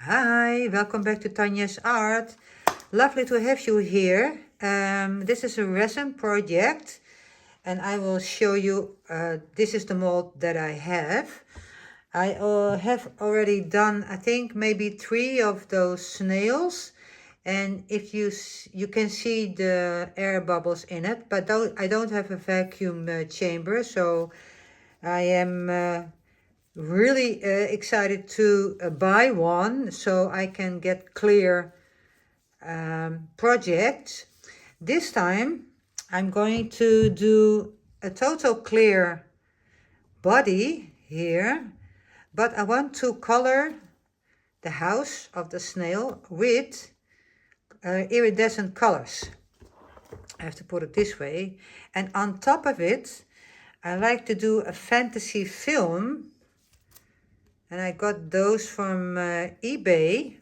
Hi, welcome back to Tanja's Art. Lovely to have you here. This is a resin project and I will show you, this is the mold that I have. I have already done, I think, maybe 3 of those snails. And if you can see the air bubbles in it, but I don't have a vacuum chamber, so I am really excited to buy one so I can get clear projects. This time I'm going to do a total clear body here, but I want to color the house of the snail with iridescent colors. I have to put it this way. And on top of it, I like to do a fantasy film. And I got those from eBay.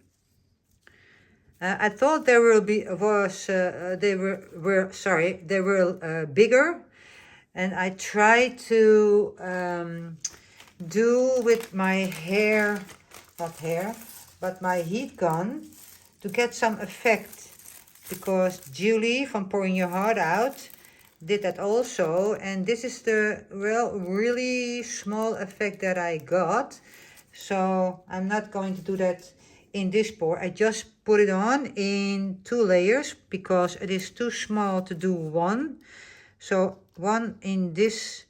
I thought they were bigger, and I tried to do with my hair, not hair, but my heat gun to get some effect, because Julie from Pouring Your Heart Out did that also, and this is the really small effect that I got. So I'm not going to do that in this pour. I just put it on in 2 layers because it is too small to do one. So one in this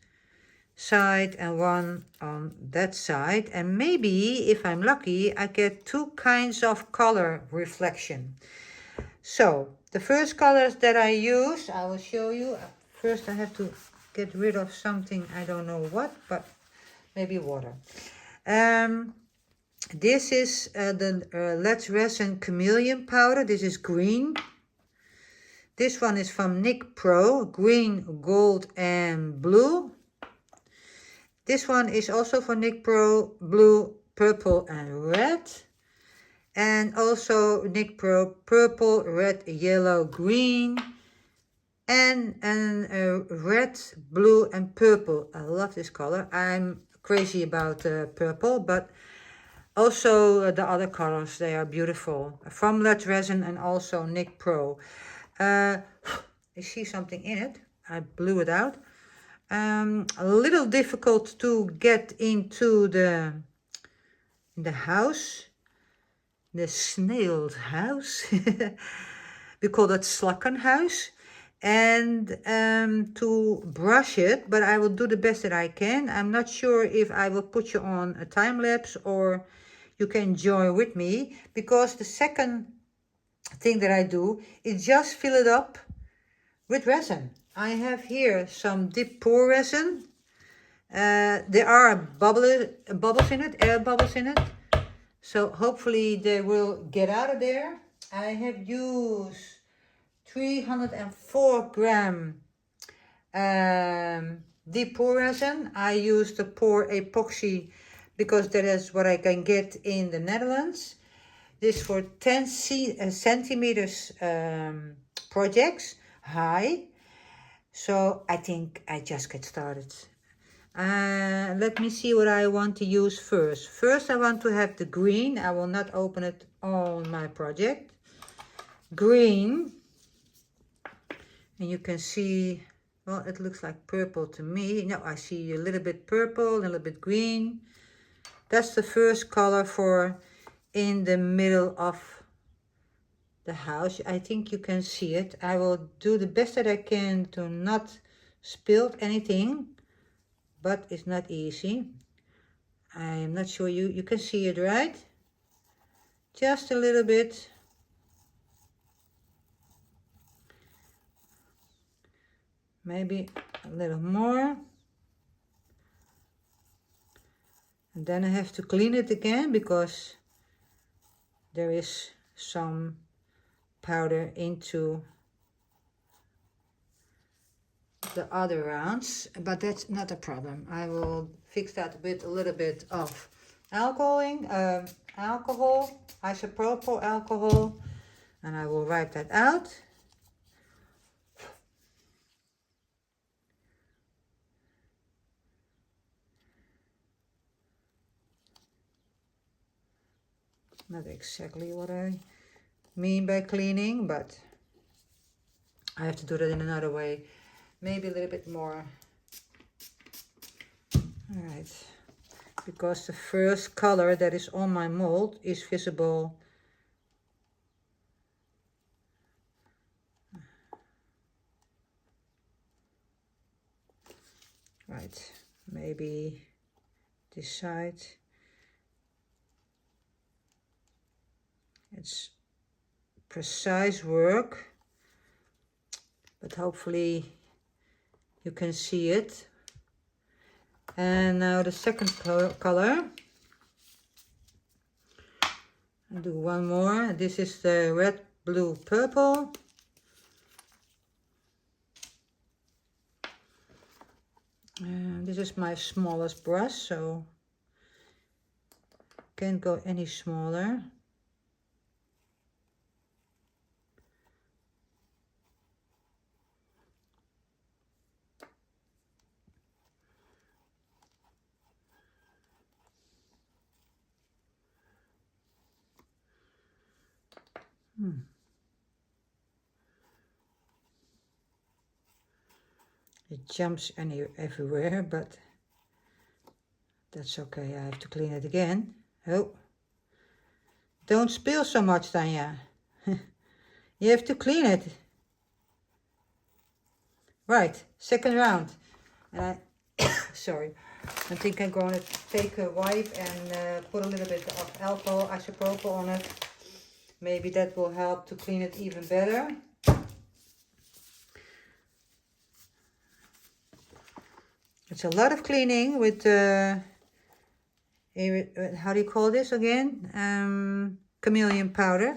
side and one on that side. And maybe if I'm lucky, I get 2 kinds of color reflection. So the first colors that I use, I will show you. First I have to get rid of something, I don't know what, but maybe water. This is the Let's Resin Chameleon powder. This is green. This one is from Nick Pro, green, gold, and blue. This one is also for Nick Pro, blue, purple, and red. And also Nick Pro, purple, red, yellow, green. And red, blue, and purple. I love this color. I'm crazy about purple, but also the other colors, they are beautiful. From Let's Resin and also Nick Pro. You see something in it. I blew it out. A little difficult to get into the house. The snail's house. We call that slakkenhuis. And to brush it, but I will do the best that I can. I'm not sure if I will put you on a time lapse or you can join with me, because the second thing that I do is just fill it up with resin. I have here some deep pour resin. There are bubbles in it, air bubbles in it. So hopefully they will get out of there. I have used 304 gram deep pour resin. I use the pour epoxy because that is what I can get in the Netherlands. This for 10 centimeters projects high. So I think I just get started. Let me see what I want to use first. First I want to have the green. I will not open it on my project. Green. And you can see, well, it looks like purple to me. No, I see a little bit purple, a little bit green. That's the first color for in the middle of the house. I think you can see it. I will do the best that I can to not spill anything, but it's not easy. I'm not sure you can see it, right? Just a little bit. Maybe a little more. And then I have to clean it again because there is some powder into the other rounds, but that's not a problem. I will fix that with a little bit of alcohol, isopropyl alcohol, and I will wipe that out. Not exactly what I mean by cleaning, but I have to do that in another way. Maybe a little bit more. Alright. Because the first color that is on my mold is visible. Right. Maybe this side. It's precise work, but hopefully you can see it. And now the second color. I'll do one more. This is the red, blue, purple. And this is my smallest brush, so can't go any smaller. It jumps everywhere, but that's okay. I have to clean it again. Oh, don't spill so much, Tanja. You have to clean it. Right, second round. And sorry. I think I'm going to take a wipe and put a little bit of alcohol, isopropyl on it. Maybe that will help to clean it even better. It's a lot of cleaning with, how do you call this again? Chameleon powder,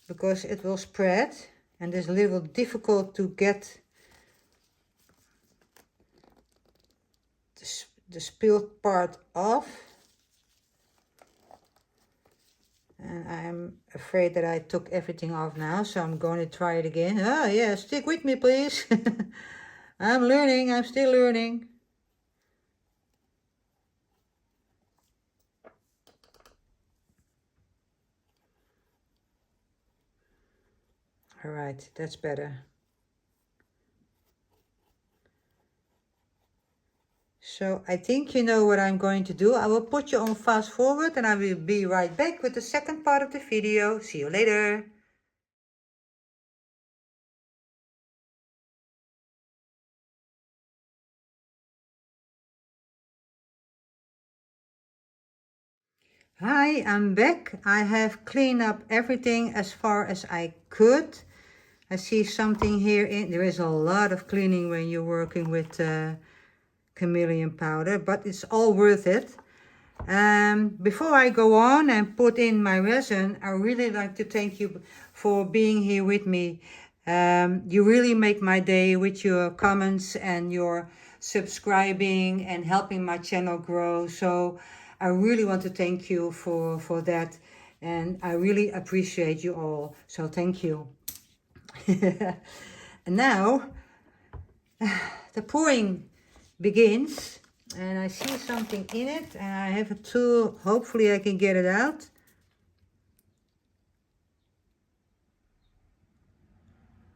because it will spread and it's a little difficult to get the spilled part off. And I'm afraid that I took everything off now, so I'm going to try it again. Oh yeah, stick with me please. I'm learning, I'm still learning. All right, that's better. So I think you know what I'm going to do. I will put you on fast forward and I will be right back with the second part of the video. See you later. Hi, I'm back. I have cleaned up everything as far as I could. I see something here there is a lot of cleaning when you're working with chameleon powder, but it's all worth it. Before I go on and put in my resin, I really like to thank you for being here with me. You really make my day with your comments and your subscribing and helping my channel grow. So I really want to thank you for that. And I really appreciate you all. So thank you. And now the pouring begins. And I see something in it, and I have a tool. Hopefully I can get it out.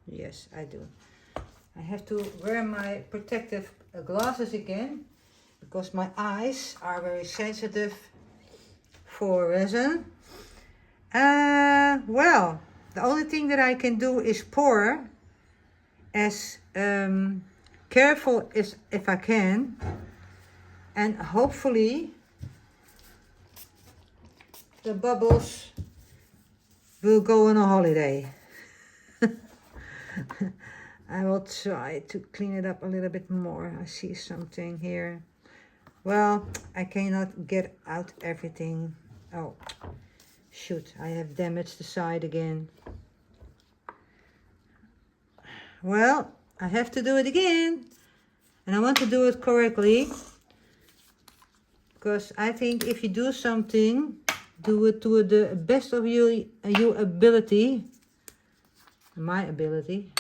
Yes, I do. I have to wear my protective glasses again, because my eyes are very sensitive for resin. Well, the only thing that I can do is pour as careful as if I can. And hopefully the bubbles will go on a holiday. I will try to clean it up a little bit more. I see something here. Well, I cannot get out everything. Oh, shoot, I have damaged the side again. Well, I have to do it again. And I want to do it correctly. Because I think if you do something, do it to the best of your ability. My ability.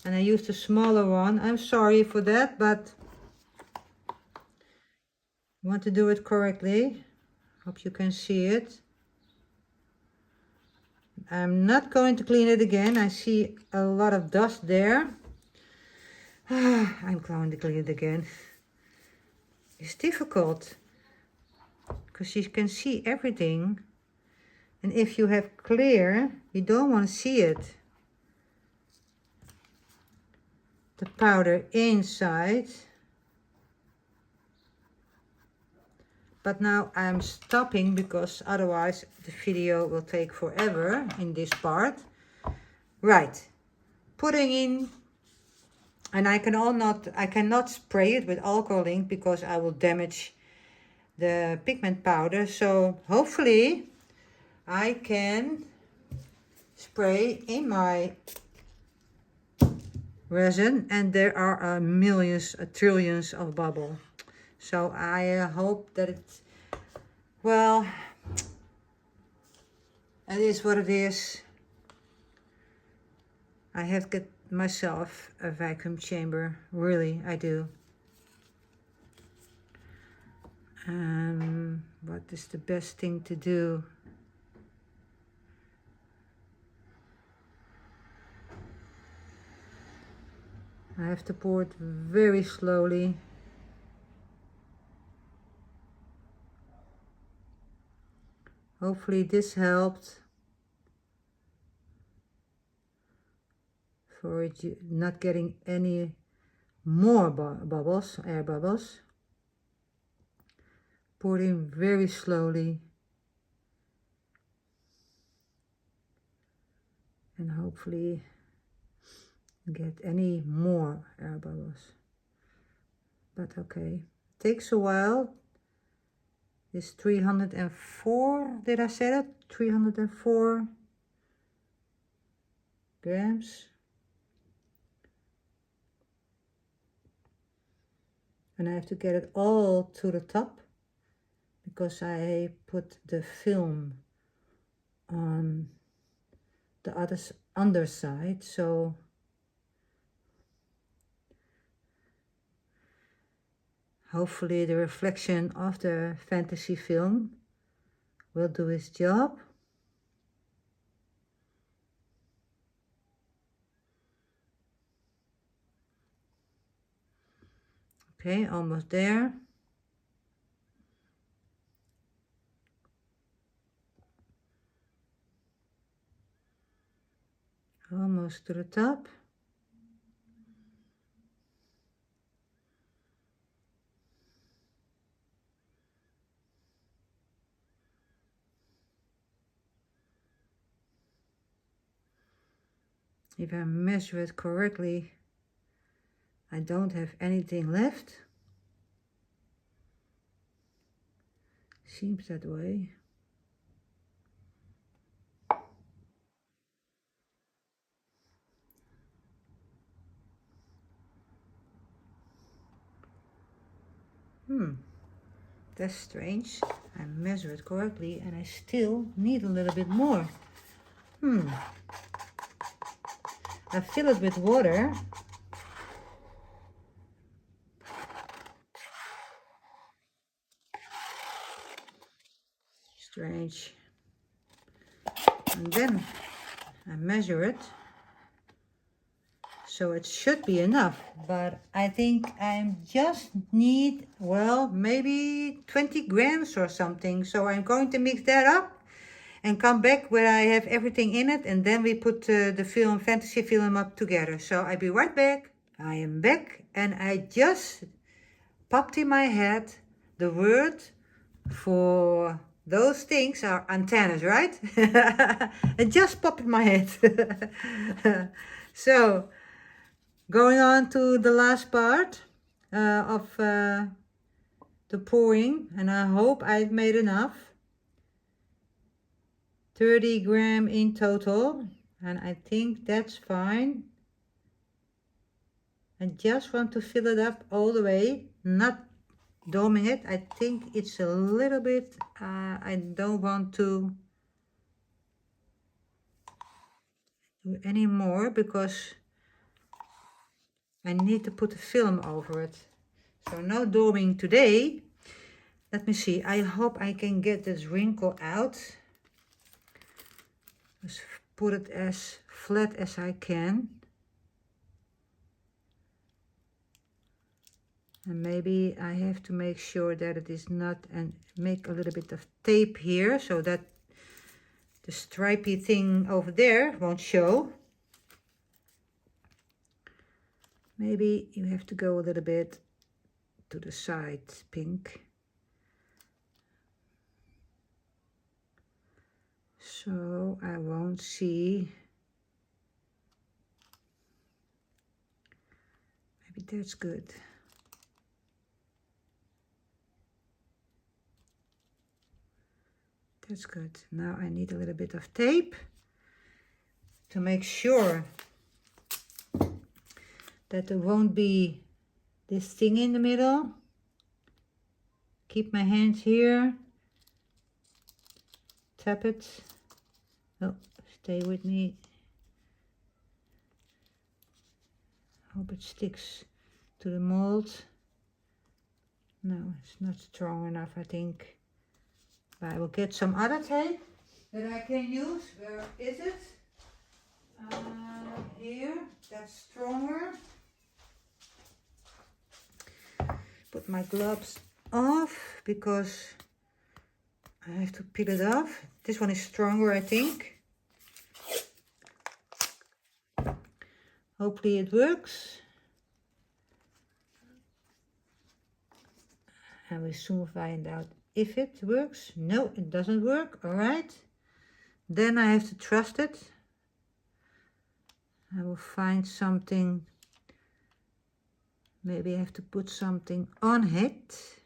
And I used a smaller one. I'm sorry for that, but I want to do it correctly. Hope you can see it. I'm not going to clean it again. I see a lot of dust there. I'm going to clean it again. It's difficult because you can see everything. And if you have clear, you don't want to see it. The powder inside. But now I'm stopping because otherwise the video will take forever in this part. Right, putting in, and I cannot spray it with alcohol ink because I will damage the pigment powder. So hopefully I can spray in my resin, and there are millions, trillions of bubbles. So I hope that it, well, it is what it is. I have to get myself a vacuum chamber, really, I do. What is the best thing to do? I have to pour it very slowly. Hopefully this helped for it not getting any more bubbles, air bubbles. Pour it in very slowly. And hopefully get any more air bubbles. But okay, takes a while. It's 304, did I say that? 304 grams. And I have to get it all to the top because I put the film on the underside, so hopefully the reflection of the fantasy film will do its job. Okay, almost there. Almost to the top. If I measure it correctly, I don't have anything left. Seems that way. That's strange. I measure it correctly and I still need a little bit more. I fill it with water. Strange. And then I measure it. So it should be enough, but I think I just need, well, maybe 20 grams or something. So I'm going to mix that up and come back where I have everything in it, and then we put the film, fantasy film, up together. So I'll be right back. I am back, and I just popped in my head the word for those things are antennas, right? It just popped in my head. So going on to the last part of the pouring, and I hope I've made enough. 30 grams in total, and I think that's fine. I just want to fill it up all the way, not doming it. I think it's a little bit, I don't want to do any more because I need to put a film over it. So no doming today. Let me see, I hope I can get this wrinkle out. Just put it as flat as I can. And maybe I have to make sure that it is not, and make a little bit of tape here so that the stripy thing over there won't show. Maybe you have to go a little bit to the side, pink. So I won't see. Maybe that's good. That's good. Now I need a little bit of tape to make sure that there won't be this thing in the middle. Keep my hands here. Tap it. Oh, stay with me. Hope it sticks to the mold. No, it's not strong enough, I think. But I will get some other tape that I can use. Where is it? Here. That's stronger. Put my gloves off because I have to peel it off. This one is stronger, I think. Hopefully it works. I will soon find out if it works. No, it doesn't work. All right. Then I have to trust it. I will find something. Maybe I have to put something on it.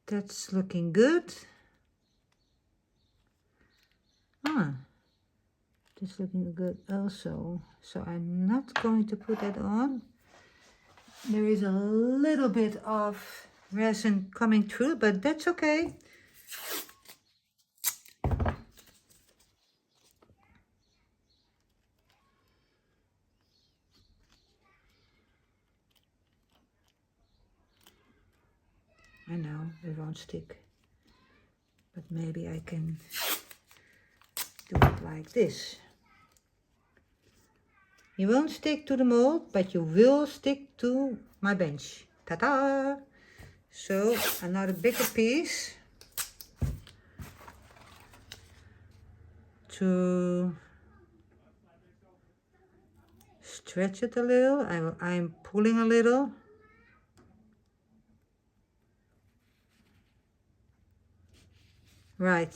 That's looking good. That's looking good also. So I'm not going to put that on. There is a little bit of resin coming through, but that's okay. I know it won't stick, but maybe I can do it like this. You won't stick to the mold, but you will stick to my bench. Ta-da! So another bigger piece to stretch it a little. I'm pulling a little. Right,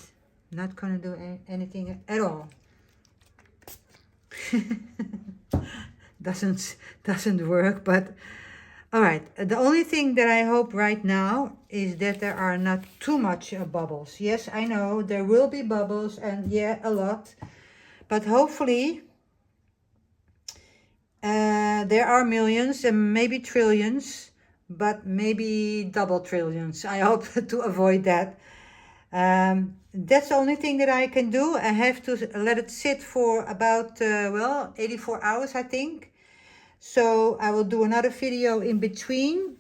not gonna do anything at all. doesn't work, but all right. The only thing that I hope right now is that there are not too much bubbles. Yes, I know there will be bubbles, and yeah, a lot, but hopefully there are millions and maybe trillions, but maybe double trillions. I hope to avoid that. That's the only thing that I can do. I have to let it sit for about, 84 hours, I think. So I will do another video in between.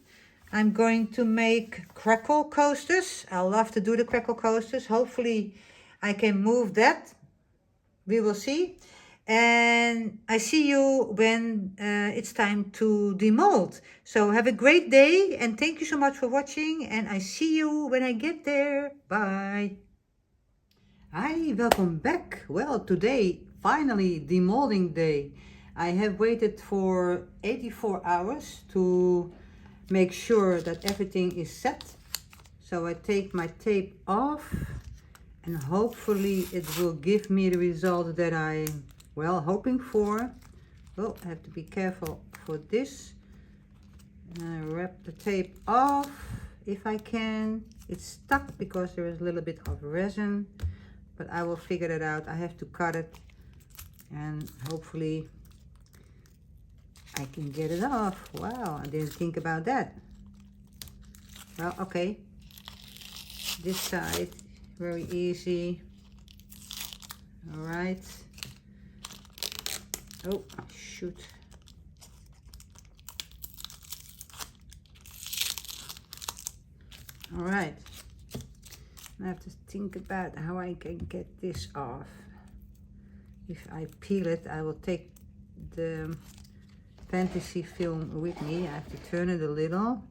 I'm going to make crackle coasters. I love to do the crackle coasters. Hopefully I can move that. We will see. And I see you when it's time to demold. So have a great day and thank you so much for watching. And I see you when I get there. Bye. Hi, welcome back. Well, today, finally, demolding day. I have waited for 84 hours to make sure that everything is set. So I take my tape off and hopefully it will give me the result that I'm hoping for. Well, I have to be careful for this. And I wrap the tape off if I can. It's stuck because there is a little bit of resin, but I will figure that out. I have to cut it and hopefully I can get it off. Wow, I didn't think about that. Well, okay. This side, very easy. All right. Oh, shoot. All right. I have to think about how I can get this off. If I peel it, I will take the fantasy film with me. I have to turn it a little.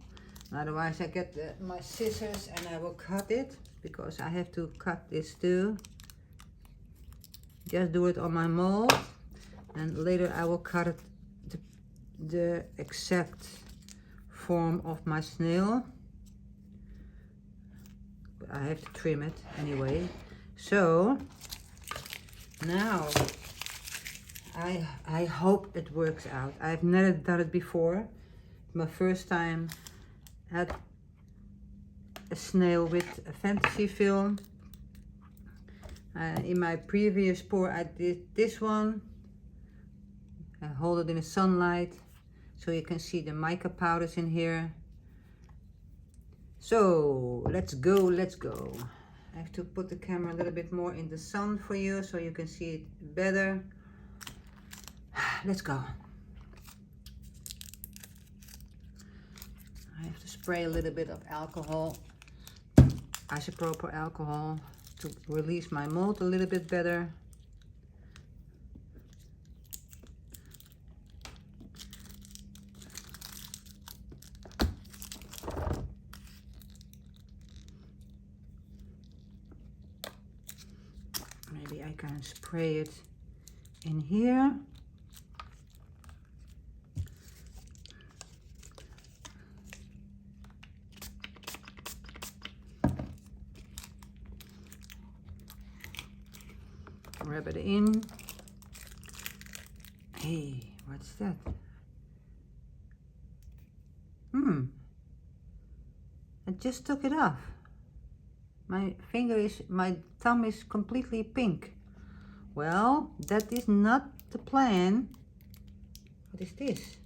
Otherwise I get my scissors and I will cut it, because I have to cut this too. Just do it on my mold, and later I will cut it the exact form of my snail. But I have to trim it anyway. So now I hope it works out. I've never done it before. My first time at a snail with a fantasy film. In my previous pour I did this one. I hold it in the sunlight so you can see the mica powders in here. So let's go, let's go. I have to put the camera a little bit more in the sun for you so you can see it better. Let's go. I have to spray a little bit of alcohol, isopropyl alcohol, to release my mold a little bit better. Maybe I can spray it in here. Rub it in. Hey, what's that? I just took it off. My thumb is completely pink. Well, that is not the plan. What is this?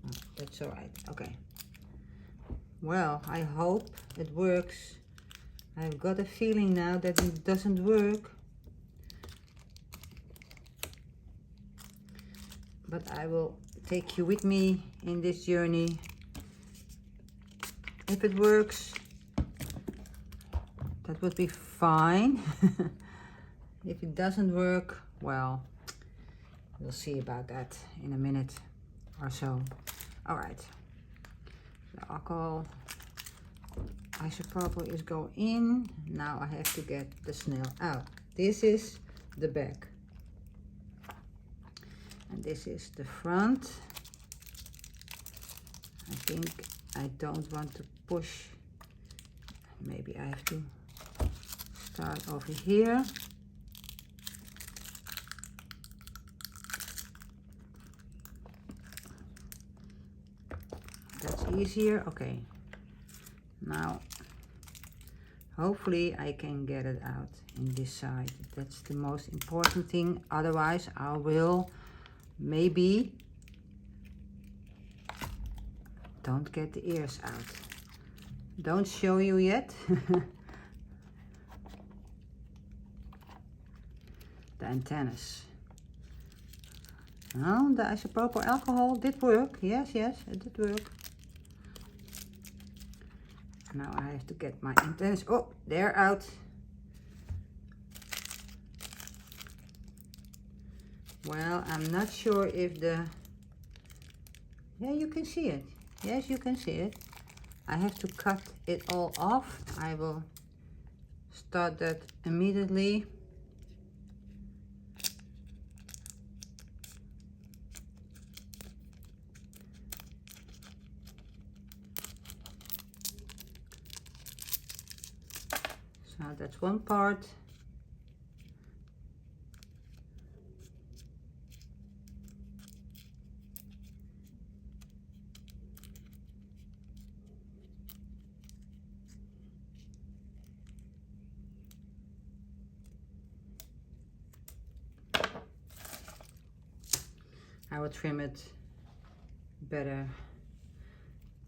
Oh, that's all right. Okay. Well, I hope it works. I've got a feeling now that it doesn't work. But I will take you with me in this journey. If it works, that would be fine. If it doesn't work, well, we'll see about that in a minute or so. All right, the alcohol isopropyl is going in. Now I have to get the snail out. This is the back. And this is the front. I think I don't want to push. Maybe I have to start over here. That's easier. Okay. Now, hopefully I can get it out in this side. That's the most important thing. Otherwise, I will maybe don't get the ears out. Don't show you yet. The antennas. Oh, the isopropyl alcohol did work. Yes, yes, it did work. Now I have to get my antennas. Oh, they're out. Well, I'm not sure if the... Yeah, you can see it. Yes, you can see it. I have to cut it all off. I will start that immediately. So that's one part. I will trim it better.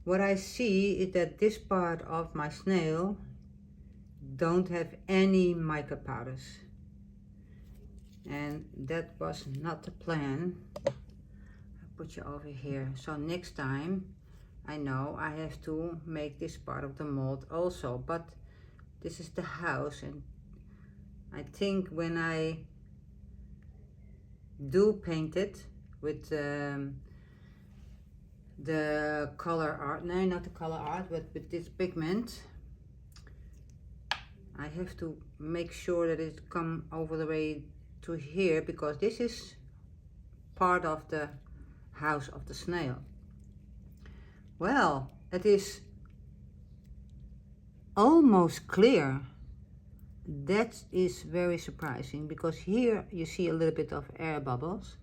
What I see is that this part of my snail don't have any mica powders, and that was not the plan. I'll put you over here. So next time I know I have to make this part of the mold also, but This is the house, and I think when I do paint it with the color art, no, not the color art, but with this pigment, I have to make sure that it come over the way to here, because this is part of the house of the snail. Well, it is almost clear. That is very surprising, because here you see a little bit of air bubbles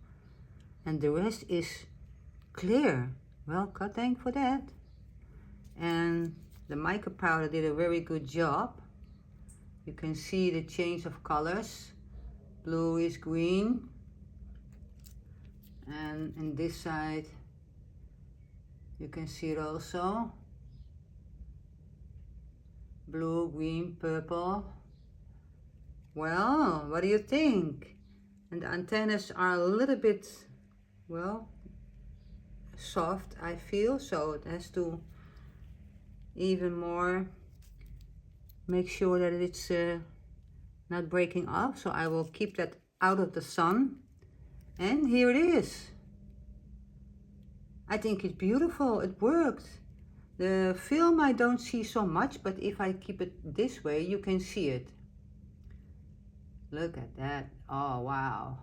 and the rest is clear. Well, thank for that. And the mica powder did a very good job. You can see the change of colors. Blue is green, and in this side you can see it also. Blue, green, purple. Well, what do you think? And the antennas are a little bit, well, soft, I feel, so it has to even more make sure that it's not breaking off. So I will keep that out of the sun. And here it is. I think it's beautiful. It worked. The film I don't see so much, but if I keep it this way, you can see it. Look at that. Oh, wow.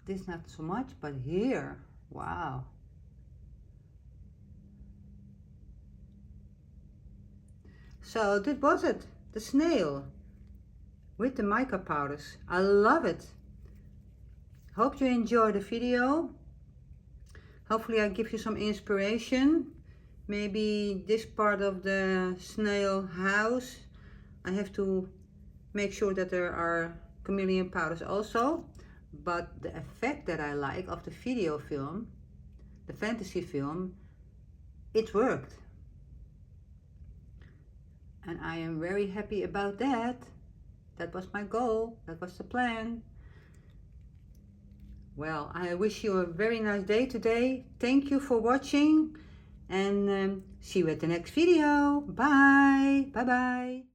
This not so much, but here, wow. So that was it, the snail with the mica powders. I love it. Hope you enjoyed the video. Hopefully I give you some inspiration. Maybe this part of the snail house, I have to make sure that there are chameleon powders also. But the effect that I like of the video film, the fantasy film, it worked. And I am very happy about that. That was my goal, that was the plan. Well, I wish you a very nice day today. Thank you for watching, and see you at the next video. Bye. Bye bye.